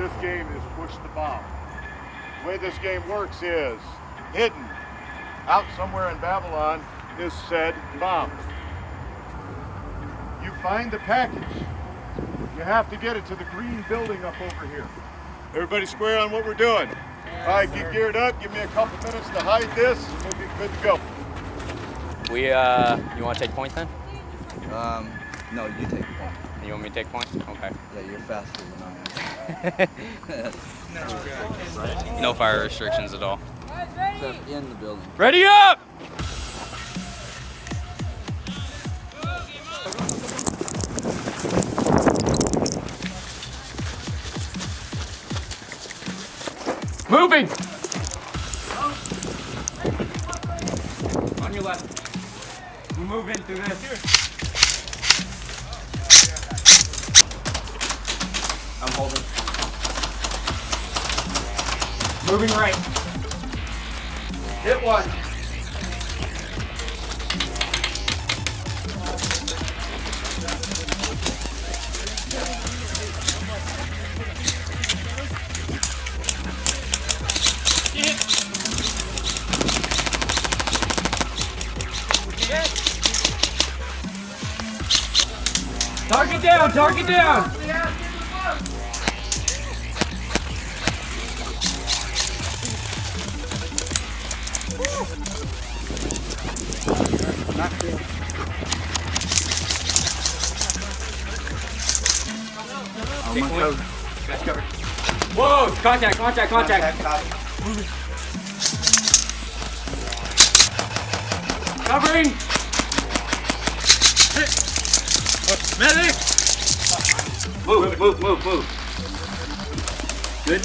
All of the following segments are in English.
this game is push the bomb. The way this game works is hidden out somewhere in Babylon is said bomb. You find the package. You have to get it to the green building up over here. Everybody square on what we're doing. All right, get geared up. Give me a couple minutes to hide this, and we'll be good to go. You want to take points then? No, you take the point. You want me to take points? Okay. Yeah, you're faster than I am. No fire restrictions at all. Except in the building. Ready up! Moving! On your left. Move in through this. I'm holding. Moving right. Hit one. Target down, target down! Whoa! Contact, contact, contact! Covering! Medic! Move. Good.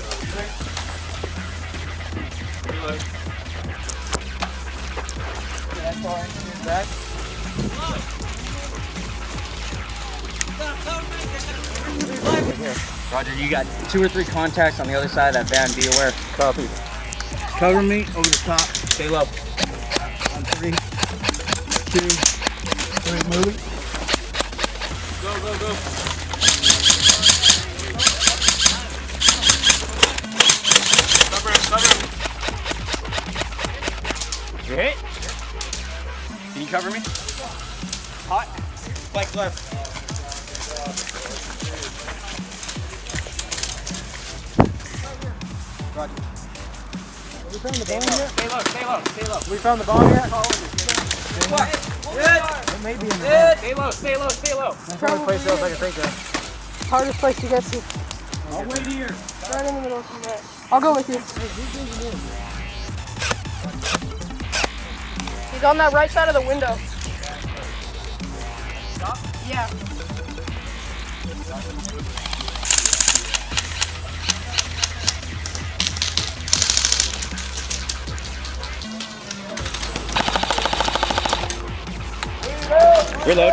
Roger, you got 2 or 3 contacts on the other side of that van. Be aware. Copy. Cover me over the top. Stay low. On 3, 2, 3, moving. Go. Cover him. You hit? Can you cover me? Hot. Flank left. Roger. We found the bomb yet? Stay low. We found the bomb yet? It may be in the bomb. Stay low. That's the only place else I can think of. Hardest place to get to. I'll wait here. Right in the middle. I'll go with you. He's on that right side of the window. Stop? Yeah. Reload.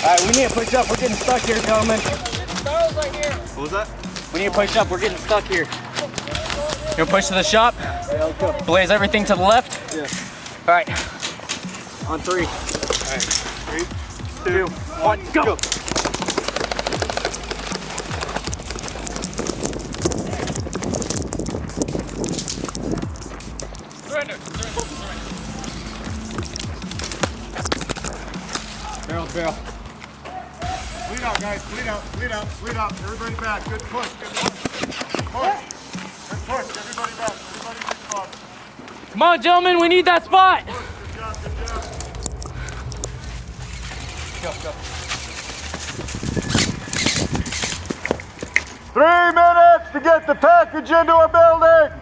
Alright, we need to push up. We're getting stuck here, gentlemen. What was that? We need to push up. We're getting stuck here. You want to push to the shop? Yeah, let's go. Blaze everything to the left? Yeah. Alright. On 3. Alright. 3, 2, 1, go! Surrender. Barrel. Bleed out, guys. Bleed out. Everybody back. Good push. Push. Everybody back. Everybody big spot. Come on, gentlemen, we need that spot. Good job. Go. 3 minutes to get the package into a building.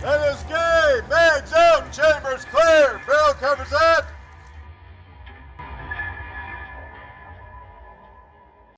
That is game. Mags out. Chambers clear. Barrel covers that.